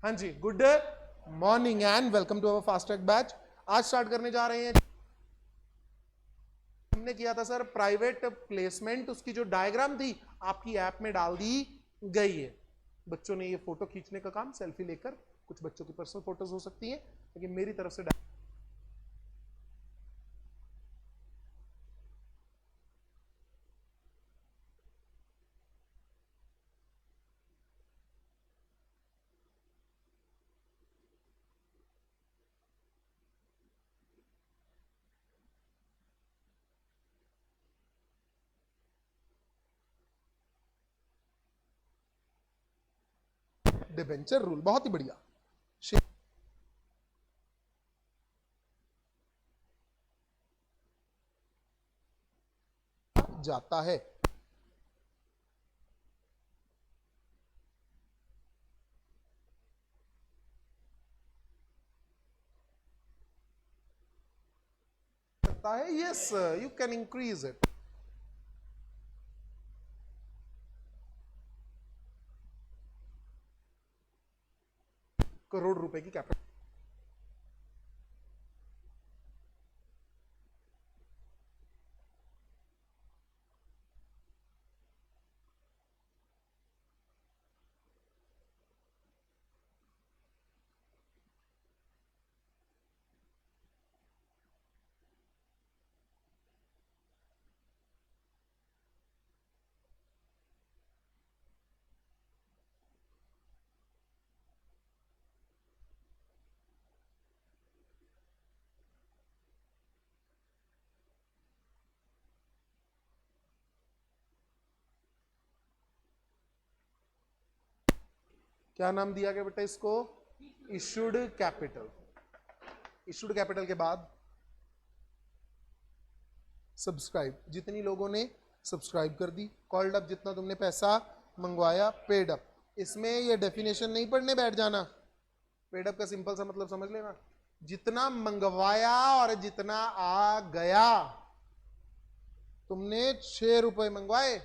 हाँ जी, good morning and welcome to our fast track batch. आज स्टार्ट करने जा रहे हैं। हमने किया था सर प्राइवेट प्लेसमेंट, उसकी जो डायग्राम थी आपकी ऐप में डाल दी गई है। बच्चों ने ये फोटो खींचने का काम, सेल्फी लेकर, कुछ बच्चों की पर्सनल फोटोज हो सकती हैं, लेकिन मेरी तरफ से डिबेंचर रूल बहुत ही बढ़िया जाता है। सकता है, yes you can increase it. Crore रुपए की कैपिटल क्या नाम दिया गया बेटा इसको? Issued capital. इशूड कैपिटल के बाद सब्सक्राइब, जितनी लोगों ने सब्सक्राइब कर दी, कॉल्ड अप, जितना तुमने पैसा मंगवाया, पेड अप। इसमें ये डेफिनेशन नहीं पढ़ने बैठ जाना। पेड अप का सिंपल सा मतलब समझ लेना, जितना मंगवाया और जितना आ गया। तुमने 6 रुपए मंगवाए,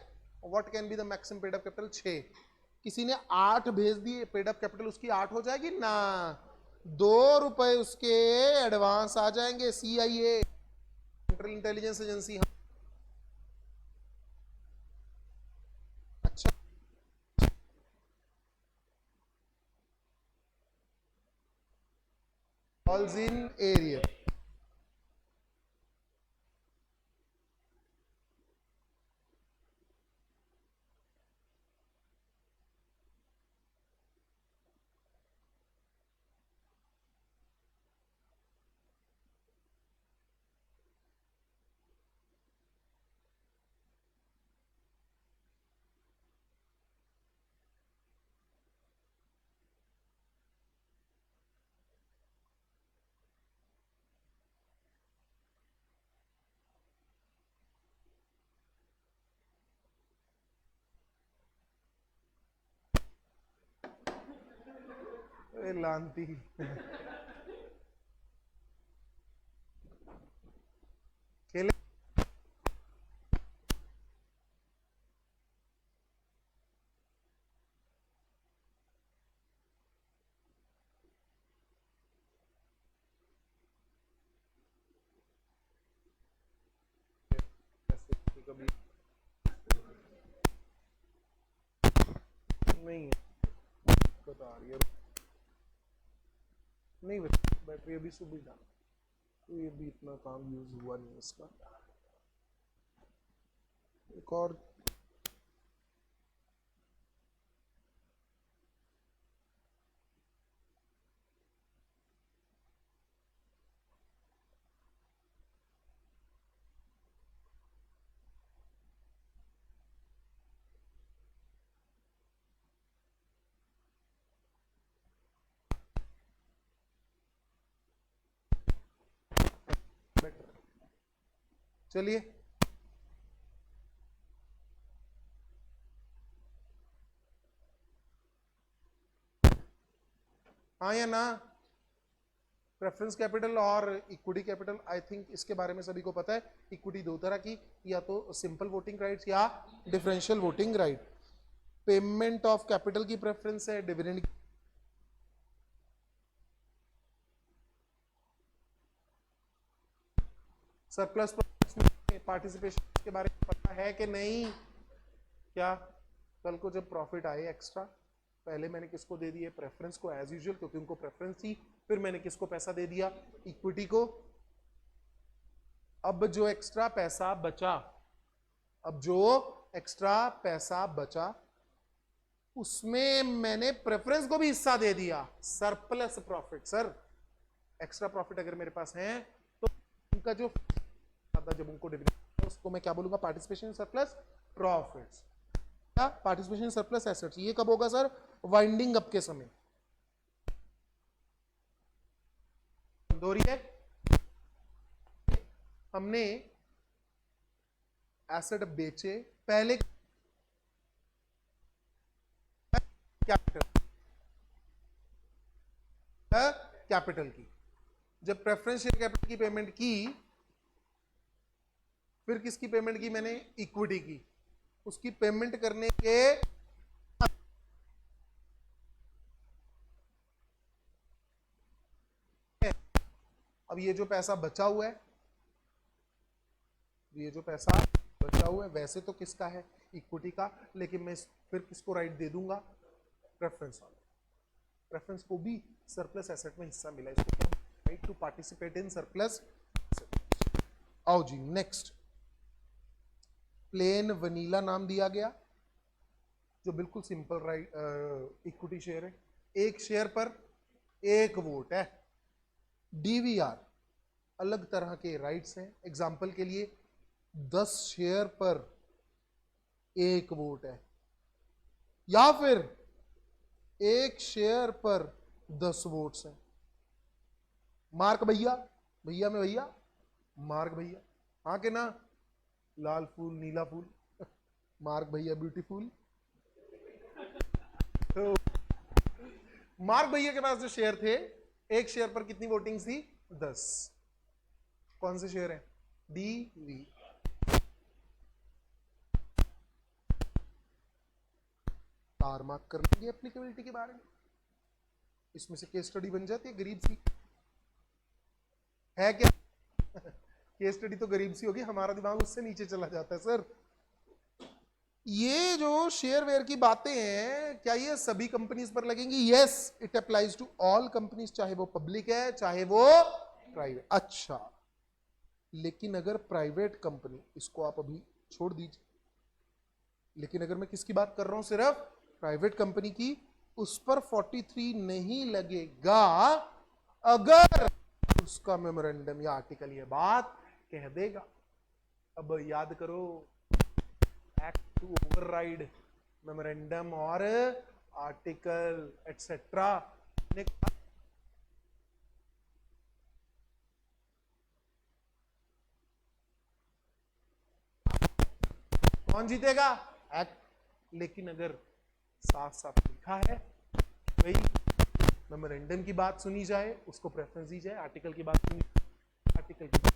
what can be the maximum paid up capital? 6। किसी ने 8 भेज दिए, पेड अप कैपिटल उसकी 8 हो जाएगी ना। 2 रुपए उसके एडवांस आ जाएंगे। CIA, central intelligence agency. अच्छा, falls in area। लांती खेले। कभी नहीं बता रही है, नहीं बैटरी अभी सुबह डाला, तो ये भी इतना काम यूज हुआ नहीं इसका। एक और चलिए, हाँ या ना? प्रेफरेंस कैपिटल और इक्विटी कैपिटल, आई थिंक इसके बारे में सभी को पता है। इक्विटी दो तरह की, या तो सिंपल वोटिंग राइट्स या differential voting right. Payment of capital की प्रेफरेंस है, डिविडेंड सरप्लस प्रॉफिट्स में पार्टिसिपेशन के बारे में पता है कि नहीं? क्या कल को जब प्रॉफिट आए एक्स्ट्रा, पहले मैंने किसको दे दिए? प्रेफरेंस को, एज यूजुअल, क्योंकि उनको प्रेफरेंस थी। फिर मैंने किसको पैसा दे दिया? इक्विटी को। अब जो एक्स्ट्रा पैसा बचा, उसमें मैंने प्रेफरेंस को भी हिस्सा दे दिया। Surplus profit. Sir extra profit अगर मेरे पास है तो उनका जो जब उनको डिविडेंड, उसको मैं क्या बोलूंगा? Participation surplus profits. क्या? Participation surplus assets. ये कब होगा सर? वाइंडिंग अप के समय। हो रही है? हमने एसेट बेचे पहले, कैपिटल की। जब प्रेफरेंस शेयर कैपिटल की पेमेंट की, फिर किसकी पेमेंट की मैंने? इक्विटी की। उसकी पेमेंट करने के अब ये जो पैसा बचा हुआ है, वैसे तो किसका है? इक्विटी का, लेकिन मैं फिर किसको राइट दे दूंगा? प्रेफरेंस वाला। प्रेफरेंस को भी सरप्लस एसेट में हिस्सा मिला, इसको right to participate in surplus. आओ जी नेक्स्ट। प्लेन वनीला नाम दिया गया, जो बिल्कुल सिंपल राइट इक्विटी शेयर है। एक शेयर पर एक वोट है। डीवीआर अलग तरह के राइट्स हैं। एग्जाम्पल के लिए 10 शेयर पर एक वोट है, या फिर एक शेयर पर 10 वोट्स हैं। मार्क भैया, भैया में भैया, मार्क भैया, हाँ के ना? लाल फूल नीला फूल, मार्क भैया ब्यूटीफुल। तो मार्क भैया के पास जो शेयर थे, एक शेयर पर कितनी वोटिंग थी? 10। कौन से शेयर है? D we. तार मार्क कर लेंगे एप्लीकेबिलिटी के बारे में। इसमें से केस स्टडी बन जाती है गरीब सी, है क्या? केस स्टडी तो गरीब सी होगी, हमारा दिमाग उससे नीचे चला जाता है सर। ये जो शेयर वेयर की बातें हैं, क्या ये सभी कंपनीज पर लगेंगी? Yes, it applies to all companies, चाहे वो पब्लिक है चाहे वो प्राइवेट। अच्छा, लेकिन अगर प्राइवेट कंपनी, इसको आप अभी छोड़ दीजिए, लेकिन अगर मैं किसकी बात कर रहा हूं? सिर्फ प्राइवेट कंपनी की, उस पर 43 नहीं लगेगा अगर उसका मेमोरेंडम या आर्टिकल ये बात कह देगा। अब याद करो, एक्ट टू ओवरराइड मेमोरेंडम और आर्टिकल एटसेट्रा। कौन जीतेगा? एक्ट। लेकिन अगर साफ साफ लिखा है भाई मेमोरेंडम की बात सुनी जाए, उसको प्रेफरेंस दी जाए, आर्टिकल की बात सुनी, आर्टिकल की बात।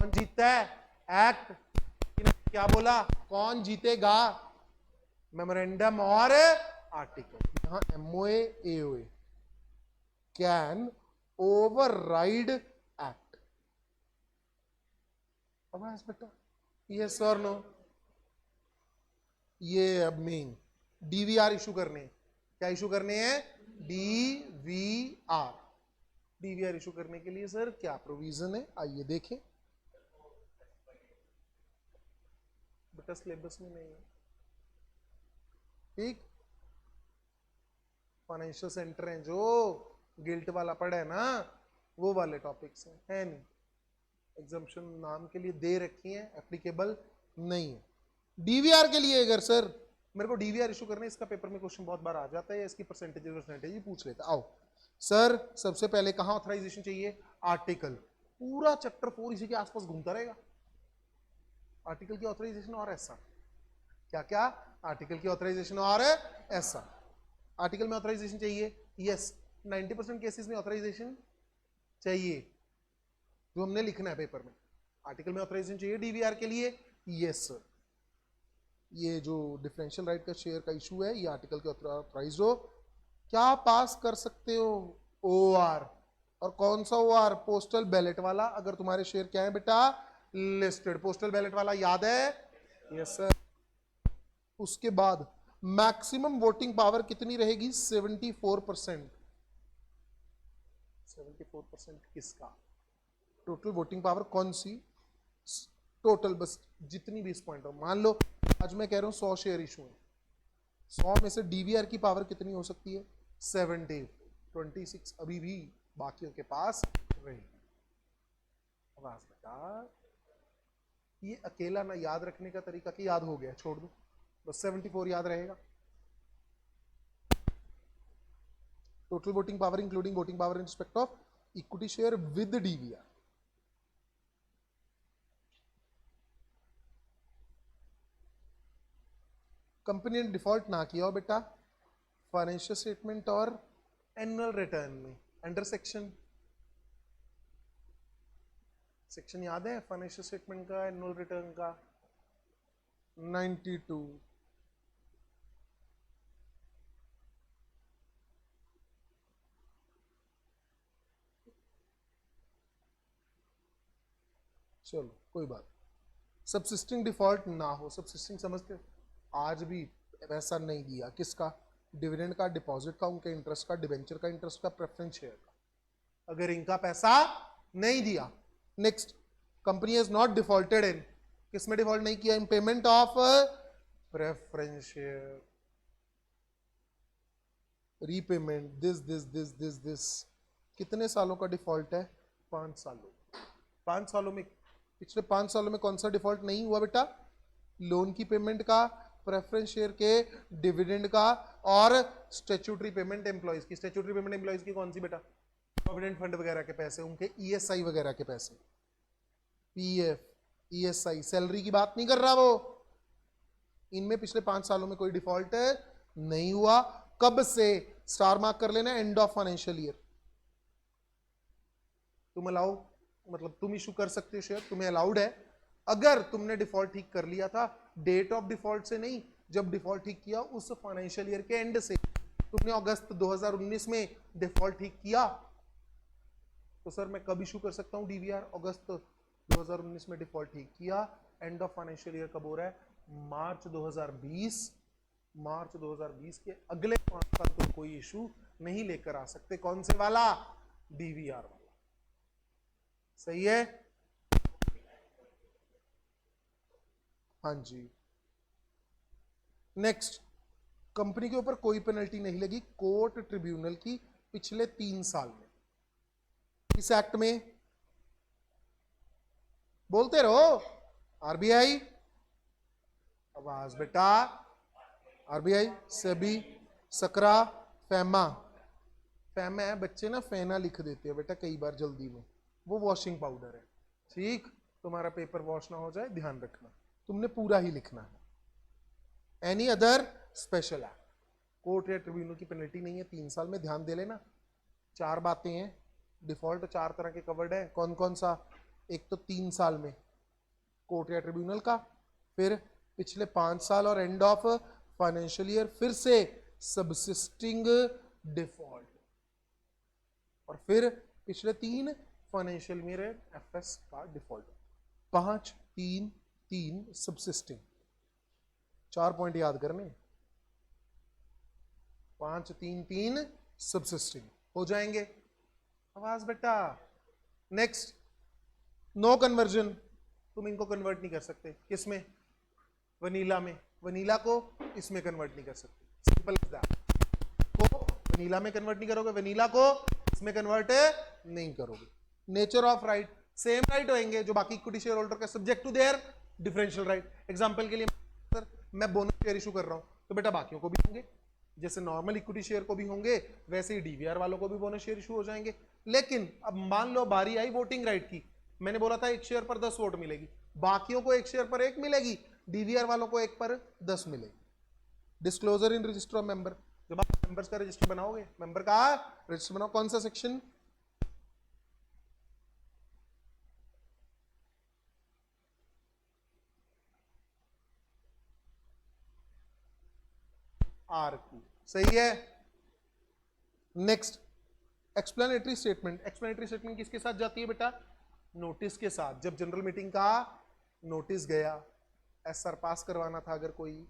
कौन जीतता है? एक्ट। क्या बोला? कौन जीतेगा? मेमोरेंडम और आर्टिकल। यहां MOA AOA can override act. अब बेटा यस और नो? ये अब मेन डीवीआर इशू करने हैं। क्या इशू करने हैं? डीवीआर। डीवीआर इशू करने के लिए सर क्या प्रोविजन है, आइए देखें। बेटा सिलेबस में नहीं है, ठीक। फाइनेंशियल सेंटर है जो गिल्ट वाला पड़ा है ना, वो वाले टॉपिक्स हैं, है नहीं। एग्जाम्पशन नाम के लिए दे रखी है, एप्लीकेबल नहीं है। डीवीआर के लिए अगर सर मेरे को डीवीआर इशू करना है, इसका पेपर में क्वेश्चन बहुत बार आ जाता है, इसकी परसेंटेज पूछ लेता। आओ सर, सबसे पहले कहां ऑथराइजेशन चाहिए? आर्टिकल। पूरा चैप्टर 4 इसी के आसपास घूमता रहेगा। आर्टिकल की ऑथराइजेशन और ऐसा क्या क्या? आर्टिकल की ऑथराइजेशन और ऐसा। आर्टिकल में ऑथराइजेशन चाहिए, यस। 90% केसेस में ऑथराइजेशन चाहिए, जो हमने लिखना है पेपर में। आर्टिकल में ऑथराइजेशन चाहिए डीवीआर के लिए, यस सर। ये जो डिफरेंशियल राइट का शेयर का इशू है, ये आर्टिकल के ऑथराइज हो। क्या पास कर सकते हो? ओआर। और कौन सा OR? पोस्टल बैलेट वाला, अगर तुम्हारे शेयर क्या है बेटा? लिस्टेड। पोस्टल बैलेट वाला याद है? Yes sir. उसके बाद मैक्सिमम वोटिंग पावर कितनी रहेगी? 74%। 74% किसका? टोटल वोटिंग पावर कौन सी? टोटल, बस जितनी भी इस पॉइंट हो। मान लो आज मैं कह रहा हूं 100 शेयर इशू है, 100 में से डीवीआर की पावर कितनी हो सकती है? 70। 26 अभी भी बाकियों के पास रहेगी। आवाज बेटा, ये अकेला ना याद रखने का तरीका कि याद हो गया छोड़ दो, बस 74 याद रहेगा। Total voting power including voting power in respect of equity share with DVR. Company ने डिफॉल्ट ना किया हो बेटा फाइनेंशियल स्टेटमेंट और एनुअल रिटर्न में, अंडर सेक्शन याद है फाइनेंशियल स्टेटमेंट का, एनुअल रिटर्न का? 92। चलो कोई बात। सबसिस्टिंग डिफॉल्ट ना हो, सबसिस्टिंग समझते हो? आज भी वैसा नहीं दिया, किसका? डिविडेंड का, डिपॉजिट का, उनके इंटरेस्ट का, डिवेंचर का इंटरेस्ट का, प्रेफरेंस शेयर का, अगर इनका पैसा नहीं दिया। Next, company has not defaulted इन, किसमें डिफॉल्ट नहीं किया? इन payment of preference share, repayment, this. कितने सालों का डिफॉल्ट है? 5 सालों। 5 सालों में, पिछले 5 सालों में कौन सा डिफॉल्ट नहीं हुआ बेटा? लोन की पेमेंट का, प्रेफरेंस शेयर के, डिविडेंड का, और स्टैट्यूटरी पेमेंट एम्प्लॉइज की। स्टैट्यूटरी पेमेंट एम्प्लॉइज की कौन सी बेटा? प्रोविडेंट फंड वगैरह के पैसे, उनके ईएसआई वगैरह के पैसे, पीएफ, ईएसआई, सैलरी की बात नहीं कर रहा वो। इनमें पिछले 5 सालों में कोई डिफॉल्ट नहीं हुआ। कब से? स्टार मार्क कर लेना, एंड ऑफ फाइनेंशियल ईयर। तुम अलाउ, मतलब तुम इशू कर सकते हो शेयर, तुम्हें अलाउड है अगर तुमने डिफॉल्ट ठीक कर लिया था। डेट ऑफ डिफॉल्ट से नहीं, जब डिफॉल्ट ठीक किया उस फाइनेंशियल ईयर के एंड से। तुमने अगस्त 2019 में डिफॉल्ट ठीक किया तो सर मैं कब इशू कर सकता हूं डीवीआर? अगस्त 2019 में डिफॉल्ट ठीक किया, एंड ऑफ फाइनेंशियल ईयर कब हो रहा है? मार्च 2020। मार्च 2020 के अगले 5 साल तुम कोई इशू नहीं लेकर आ सकते। कौन से वाला? डीवीआर वाला। सही है? हाँ जी। नेक्स्ट, कंपनी के ऊपर कोई पेनल्टी नहीं लगी कोर्ट ट्रिब्यूनल की पिछले 3 साल में। इस एक्ट में बोलते रहो आरबीआई, आवाज बेटा, आरबीआई, सेबी, सकरा, फैमा। फैमा है, बच्चे ना फेना लिख देते हैं बेटा कई बार जल्दी में, वो वॉशिंग पाउडर है। ठीक, तुम्हारा पेपर वॉश ना हो जाए ध्यान रखना, तुमने पूरा ही लिखना है। Any other special act, court या ट्रिब्यूनल की पेनल्टी नहीं है 3 साल में, ध्यान दे लेना। 4 बातें हैं, डिफॉल्ट 4 तरह के कवर्ड है। कौन कौन सा? एक तो 3 साल में कोर्ट या ट्रिब्यूनल का, फिर पिछले 5 साल और एंड ऑफ फाइनेंशियल ईयर, फिर से सबसिस्टिंग डिफॉल्ट, और फिर पिछले 3 फाइनेंशियल ईयर एफएस का डिफॉल्ट। 5 3 3 सबसिस्टिंग, 4 पॉइंट याद करने। 5 3 3 सबसिस्टिंग हो जाएंगे। आवाज बेटा। नेक्स्ट, नो कन्वर्जन, तुम इनको कन्वर्ट नहीं कर सकते। किसमें? वनीला में। वनीला को इसमें कन्वर्ट नहीं कर सकते, सिंपल एज दैट। को वनीला में कन्वर्ट नहीं करोगे, वनीला को इसमें कन्वर्ट नहीं करोगे। Nature of right, same right होंगे जो बाकी इक्विटी शेयर होल्डर का, subject to their differential right. Example के लिए सर मैं बोनस शेयर इशू कर रहा हूं तो बेटा बाकियों को भी होंगे, जैसे नॉर्मल इक्विटी शेयर को भी होंगे वैसे ही डीवीआर वालों को भी बोनस शेयर इशू हो जाएंगे। लेकिन अब मान लो बारी आई वोटिंग राइट की, मैंने बोला था 1 शेयर पर 10 वोट मिलेगी, बाकियों को 1 शेयर पर 1 मिलेगी, डीवीआर वालों को 1 पर 10 मिलेगी। Disclosure in register of member, जब आप मेंबर्स का रजिस्टर बनाओगे, मेंबर का रजिस्टर बनाओ, कौन सा सेक्शन? R2, सही है। नेक्स्ट, एक्सप्लेनेटरी स्टेटमेंट किसके साथ जाती है बेटा? नोटिस के साथ। जब जनरल मीटिंग का नोटिस गया, एसआर पास करवाना था अगर कोई,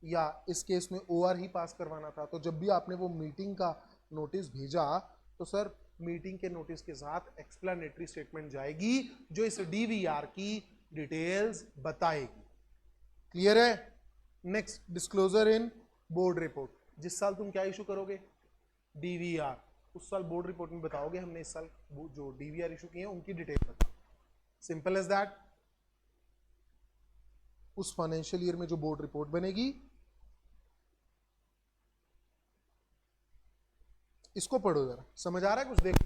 या इस केस में ओआर ही पास करवाना था, तो जब भी आपने वो मीटिंग का नोटिस भेजा तो सर मीटिंग के नोटिस के साथ एक्सप्लेनेटरी स्टेटमेंट जाएगी जो इस डीवीआर की डिटेल्स बताएगी। क्लियर है? नेक्स्ट, डिस्क्लोजर इन बोर्ड रिपोर्ट। जिस साल तुम क्या इशू करोगे? डीवीआर, उस साल बोर्ड रिपोर्ट में बताओगे हमने इस साल जो डीवीआर इशू किए हैं उनकी डिटेल बताओ। Simple as that. उस फाइनेंशियल ईयर में जो बोर्ड रिपोर्ट बनेगी, इसको पढ़ो जरा, समझ आ रहा है कुछ? देखो,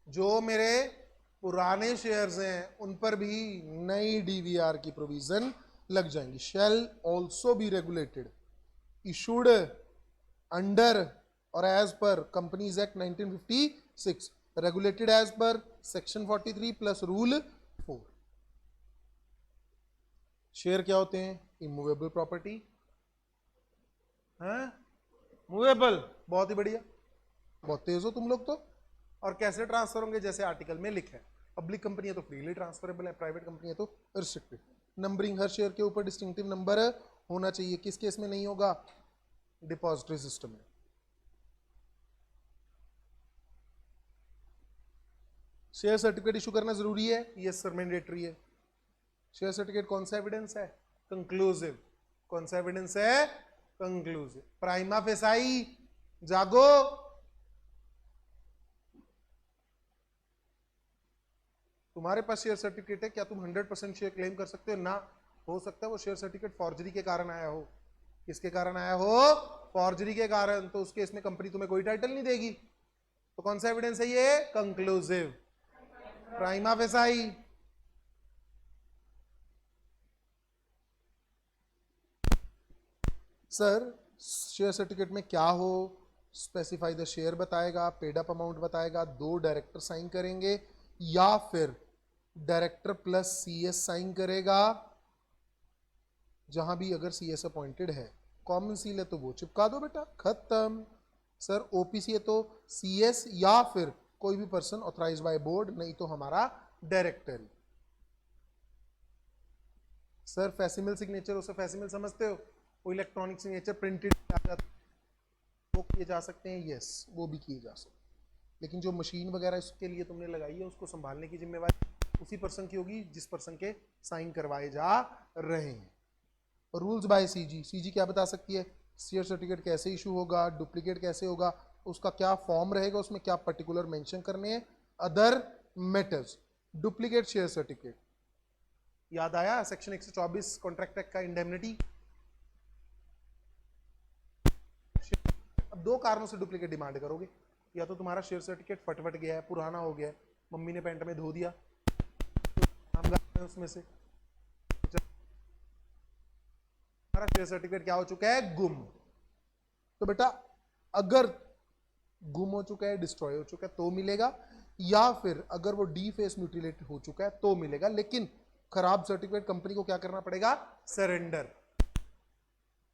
जो मेरे पुराने शेयर्स हैं उन पर भी नई डीवीआर की प्रोविजन लग जाएंगी। Shall also be regulated, issued under और as per companies act 1956, regulated as per section 43 plus rule 4। Share क्या होते हैं? Immovable property. है मूवेबल, बहुत ही बढ़िया, बहुत तेज हो तुम लोग तो। और कैसे ट्रांसफर होंगे? जैसे आर्टिकल में लिखा है, पब्लिक कंपनी है तो फ्रीली ट्रांसफरेबल है, प्राइवेट कंपनी है तो रिस्ट्रिक्टेड। नंबरिंग, हर शेयर के ऊपर डिस्टिंक्टिव नंबर होना चाहिए। किस केस में नहीं होगा? डिपॉजिटरी सिस्टम में। शेयर सर्टिफिकेट इशू करना जरूरी है? यस सर, मैंडेटरी है। शेयर सर्टिफिकेट कौन सा एविडेंस है? कंक्लूसिव। कौन सा एविडेंस है? कंक्लूसिव। प्राइमा फेसाई, जागो। तुम्हारे पास शेयर सर्टिफिकेट है, क्या तुम 100% शेयर क्लेम कर सकते हो? ना, हो सकता है वो शेयर सर्टिफिकेट फॉर्जरी के कारण आया हो। किसके कारण आया हो? फॉर्जरी के कारण। तो उस केस में कंपनी तुम्हें कोई टाइटल नहीं देगी। तो कौन सा एविडेंस है ये? Conclusive, prima facie. Sir share certificate में क्या हो? स्पेसिफाई द शेयर बताएगा, पेड अप अमाउंट बताएगा, 2 डायरेक्टर साइन करेंगे, या फिर डायरेक्टर प्लस सीएस साइन करेगा। जहां भी अगर सीएस अपॉइंटेड है, कॉमन सील है तो वो चिपका दो बेटा, खत्म। सर ओपीसी है तो सीएस या फिर कोई भी पर्सन ऑथराइज बाय बोर्ड, नहीं तो हमारा डायरेक्टर। सर फैसिमल सिग्नेचर, उसे फैसिमल समझते हो? वो इलेक्ट्रॉनिक सिग्नेचर प्रिंटेड आ जाता है, वो किए जा सकते हैं। यस, वो भी किए जा सकते हैं, लेकिन जो मशीन वगैरह इसके लिए तुमने लगाई है उसको संभालने की जिम्मेवारी उसी पर्सन की होगी जिस पर्सन के साइन करवाए जा रहे हैं। रूल्स बाय सीजी, सीजी क्या बता सकती है? शेयर सर्टिफिकेट कैसे इशू होगा, डुप्लीकेट कैसे होगा, उसका क्या फॉर्म रहेगा, उसमें क्या पर्टिकुलर मेंशन करने हैं, other matters. Duplicate share certificate याद आया? सेक्शन 124 कॉन्ट्रैक्ट एक्ट का इंडेमनिटी। अब 2 कारणों से डुप्लीकेट डिमांड करोगे। या तो तुम्हारा शेयर सर्टिफिकेट फटफट गया है, पुराना हो गया है, मम्मी ने पेंट में धो दिया, तो उसमें से हमारा शेयर सर्टिफिकेट क्या हो चुका है? गुम। तो बेटा अगर गुम हो चुका है, डिस्ट्रॉय हो चुका है तो मिलेगा, या फिर अगर वो डीफेस म्यूटिलेट हो चुका है तो मिलेगा। लेकिन खराब सर्टिफिकेट कंपनी को क्या करना पड़ेगा? सरेंडर।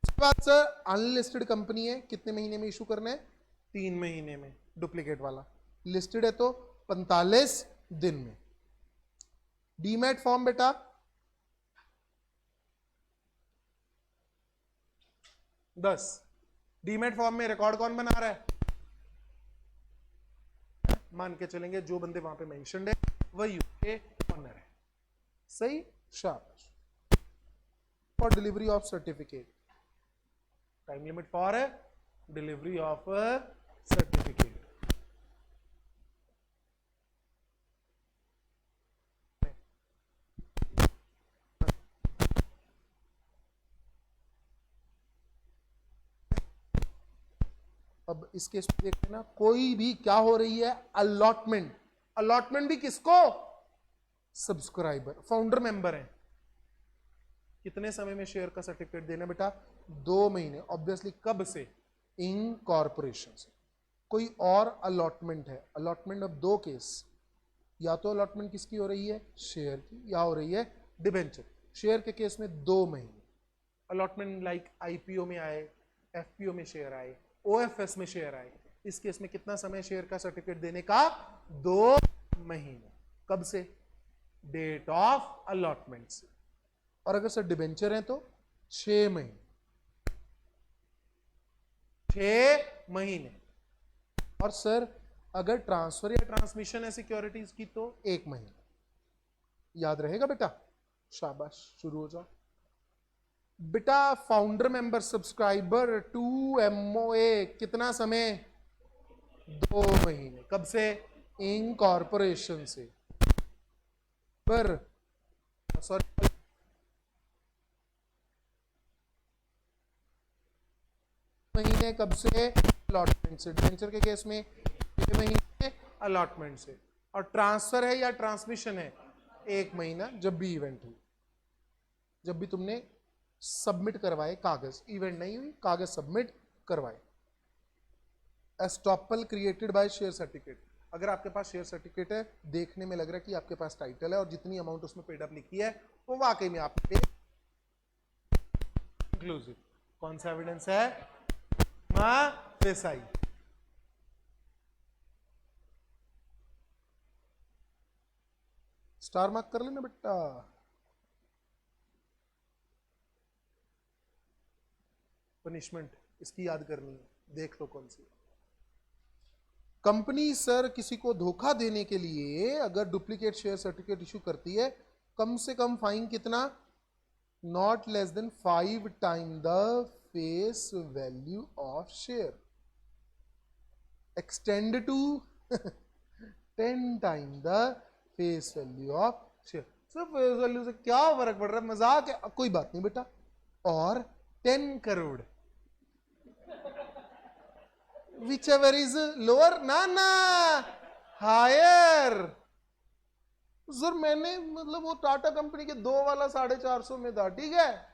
उसके बाद सर अनलिस्टेड कंपनी है, कितने महीने में इशू करना है? 3 महीने में। डुप्लीकेट वाला लिस्टेड है तो 45 दिन में। डीमैट फॉर्म बेटा 10। डीमैट फॉर्म में रिकॉर्ड कौन बना रहा है? मान के चलेंगे जो बंदे वहां पे मेंशन्ड है वही यूके ऑनर है। सही, शाबाश। For delivery of certificate, time limit for delivery of certificate. अब इस केस में देखते ना, कोई भी क्या हो रही है? अलॉटमेंट। अलॉटमेंट भी किसको? सब्सक्राइबर, फाउंडर मेंबर है। कितने समय में शेयर का सर्टिफिकेट देना बेटा? 2 महीने। ऑब्वियसली कब से? इनकॉर्पोरेशन से। कोई और अलॉटमेंट है? अलॉटमेंट ऑफ 2 केस, या तो अलॉटमेंट किसकी हो रही है? शेयर की, या हो रही है डिबेंचर। शेयर के केस में 2 महीने। अलॉटमेंट लाइक आईपीओ में आए, एफपीओ में शेयर आए, ओएफएस में शेयर आए, इस केस में कितना समय शेयर का सर्टिफिकेट देने का? 2 महीने। कब से? डेट ऑफ अलॉटमेंट से। और अगर सर डिबेंचर है तो 6 महीने। 6 महीने। और सर अगर ट्रांसफर या ट्रांसमिशन है सिक्योरिटीज की तो 1 महीने। याद रहेगा बेटा? शाबाश, शुरू हो जाओ बेटा। Founder member subscriber to MOA कितना समय? 2 महीने। कब से? इनकॉर्पोरेशन से। पर सॉरी, महीने कब से? अलॉटमेंट से। डिबेंचर के केस में 6 महीने अलॉटमेंट से। और ट्रांसफर है या ट्रांसमिशन है? 1 महीना, जब भी इवेंट हुई, जब भी तुमने सबमिट करवाए कागज। इवेंट नहीं हुई, कागज सबमिट करवाए। Estoppel created by share certificate. अगर आपके पास शेयर सर्टिफिकेट है, देखने में लग रहा है कि आपके पास टाइटल है और जितनी अमाउंट उसमें पेड अप लिखी है वो वाकई में आपने इंक्लूसिव। कौन सा एविडेंस है? फेसाई। स्टार मार्क कर लेना बेटा। पनिशमेंट इसकी याद करनी है, देख लो कौन सी। कंपनी सर किसी को धोखा देने के लिए अगर डुप्लीकेट शेयर सर्टिफिकेट इशू करती है, कम से कम फाइन कितना? Not less than 5 time the face value of share, extend to 10 time the face value of share. Sir face value से क्या फर्क पड़ रहा है? मजाक है। कोई बात नहीं बेटा। और 10 करोड़, whichever is lower, ना हायर। सर मैंने मतलब वो टाटा कंपनी के 2 वाला 450 में था, ठीक है,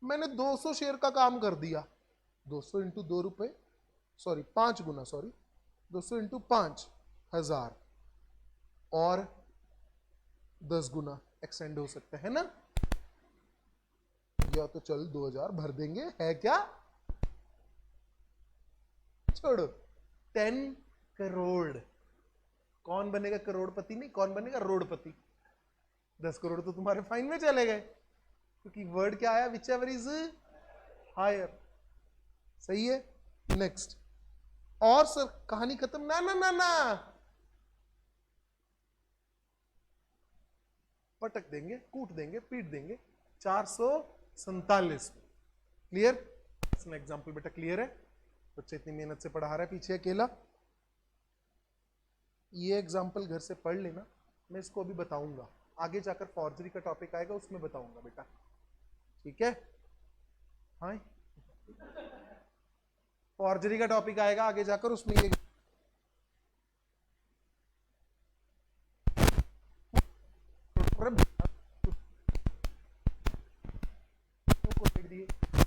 मैंने 200 शेयर का काम कर दिया। 200 इंटू 2 रुपए, सॉरी 5 गुना, सॉरी 200 इंटू 5,000 और 10 गुना एक्सटेंड हो सकता है ना? या तो चल 2000 भर देंगे, है क्या? छोड़ो। 10 करोड़। कौन बनेगा करोड़पति? नहीं, कौन बनेगा रोडपति? 10 करोड़ तो तुम्हारे फाइन में चले गए, क्योंकि वर्ड क्या आया? Whichever is higher. सही है। नेक्स्ट। और सर कहानी खत्म? ना ना ना ना, पटक देंगे, कूट देंगे, पीट देंगे। 447। क्लियर? एग्जाम्पल बेटा क्लियर है? बच्चे इतनी मेहनत से पढ़ा रहा है पीछे अकेला। ये एग्जाम्पल घर से पढ़ लेना, मैं इसको अभी बताऊंगा, आगे जाकर फॉर्जरी का टॉपिक आएगा उसमें बताऊंगा बेटा, ठीक है? हाँ, फॉर्जरी का टॉपिक आएगा आगे जाकर, उसमें ये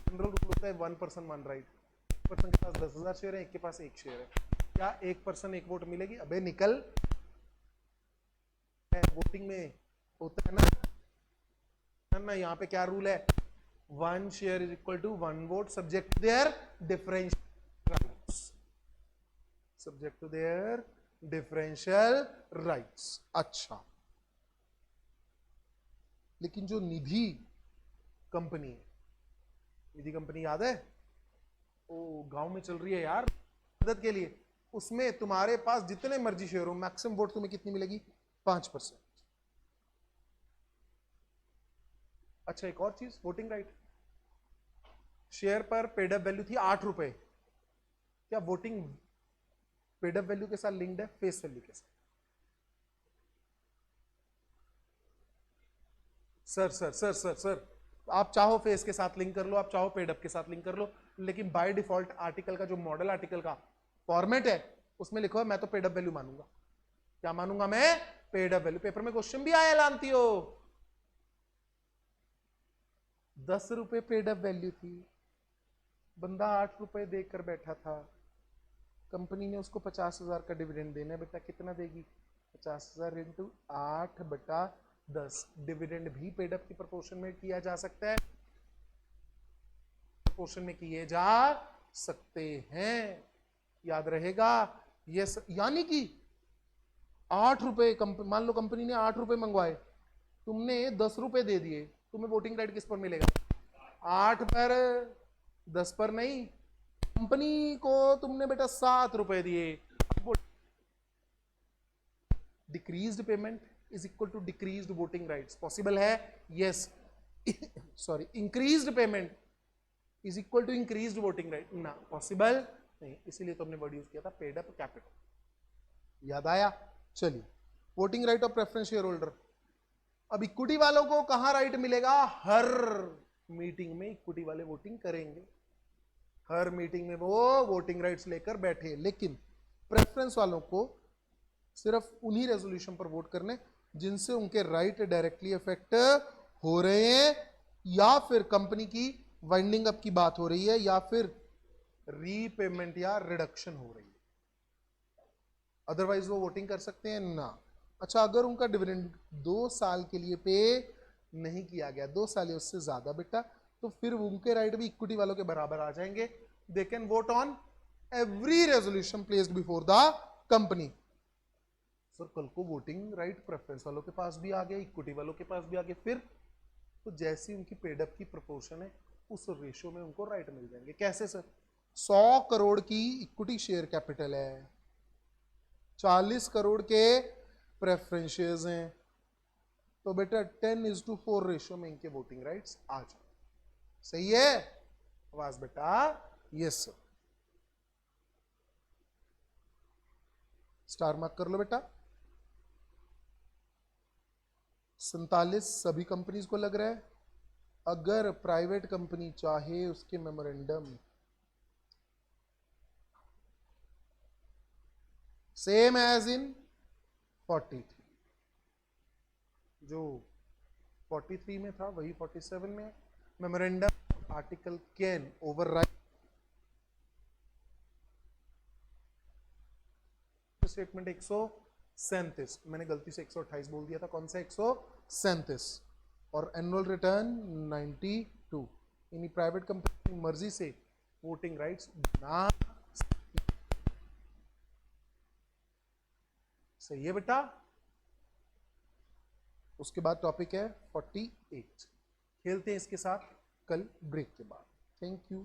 जनरल रूल होता है 1 पर्सन 1 राइट। पर्सन के पास 10,000 शेयर है, एक के पास 1 शेयर है, क्या 1 पर्सन 1 वोट मिलेगी? अबे निकल, वोटिंग में होता है ना, यहाँ पे क्या रूल है? 1 share is equal to 1 vote subject to their differential rights, subject to their differential rights. अच्छा, लेकिन जो निधि कंपनी है, निधि कंपनी याद है? वो गांव में चल रही है यार मदद के लिए, उसमें तुम्हारे पास जितने मर्जी शेयर हो, मैक्सिमम वोट तुम्हें कितनी मिलेगी? 5%। अच्छा, एक और चीज, वोटिंग राइट। शेयर पर पेडअप वैल्यू थी 8 रुपए, क्या वोटिंग पेडअप वैल्यू के साथ लिंक्ड है? फेस वैल्यू के साथ? Sir sir sir sir sir आप चाहो फेस के साथ लिंक कर लो, आप चाहो पेडअप के साथ लिंक कर लो, लेकिन बाय डिफॉल्ट आर्टिकल का जो मॉडल आर्टिकल का फॉर्मेट है उसमें लिखो है मैं तो पेडअप वैल्यू मानूंगा। क्या मानूंगा मैं? Paid up value. पेपर में क्वेश्चन भी आया लानती हो। 10 रुपए पेड अप वैल्यू थी, बंदा 8 रुपए देकर बैठा था, कंपनी ने उसको 50,000 का डिविडेंड देना है, बेटा कितना देगी? 50,000 इंटू 8/10। डिविडेंड भी पेड अप की प्रोपोर्शन में किया जा सकता है, प्रोपोर्शन में किए जा सकते हैं, याद रहेगा। यस, यानी कि 8 रुपए मान लो कंपनी ने 8 रुपए मंगवाए, तुमने 10 रुपए दे दिए, तुम्हें वोटिंग राइट किस पर मिलेगा? 8 पर, 10 पर नहीं। कंपनी को तुमने बेटा 7 रुपए दिए, decreased payment is equal to decreased voting rights. Possible है? Yes. Sorry, increased payment is equal to increased voting right, ना, पॉसिबल नहीं। इसीलिए तो हमने वर्ड यूज किया था पेड अप कैपिटल। याद आया? चलिए, voting right of preference share holder. अब इक्विटी वालों को कहां राइट मिलेगा? हर मीटिंग में इक्विटी वाले वोटिंग करेंगे, हर मीटिंग में वो वोटिंग राइट्स लेकर बैठे। लेकिन प्रेफरेंस वालों को सिर्फ उन्हीं रेजोल्यूशन पर वोट करने जिनसे उनके राइट डायरेक्टली इफेक्ट हो रहे हैं, या फिर कंपनी की वाइंडिंग अप की बात हो रही है, या फिर रीपेमेंट या रिडक्शन हो रही है। अदरवाइज वो वोटिंग कर सकते हैं ना। अच्छा, अगर उनका डिविडेंड 2 साल के लिए पे नहीं किया गया, 2 साल या उससे ज्यादा बेटा, तो फिर उनके राइट भी इक्विटी वालों के बराबर आ जाएंगे। They can vote on every resolution placed before the company. Sir, कल को वोटिंग राइट प्रेफरेंस वालों के पास भी आ गया, इक्विटी वालों के पास भी आ गया, फिर तो जैसी उनकी पेड अप की प्रोपोर्शन है उस रेशियो में उनको राइट मिल जाएंगे। कैसे सर? 100 करोड़ की इक्विटी शेयर कैपिटल है, 40 करोड़ के प्रेफरेंस शेयर्स हैं, तो बेटा 10:4 रेशियो में इनके वोटिंग राइट्स आ जाए। सही है? आवाज बेटा? Yes sir. स्टार मार्क कर लो बेटा। 47 सभी कंपनीज को लग रहा है। अगर प्राइवेट कंपनी चाहे उसके मेमोरेंडम सेम एज इन 43, जो 43 में था वही 47 में है। Memorandum article can override statement 137, मैंने गलती से 128 बोल दिया था, कौन सा 137, और एनुअल रिटर्न 92। यानी प्राइवेट कंपनी की मर्जी से वोटिंग राइट्स ना। सही है बेटा? उसके बाद टॉपिक है 48। खेलते हैं इसके साथ कल ब्रेक के बाद। Thank you.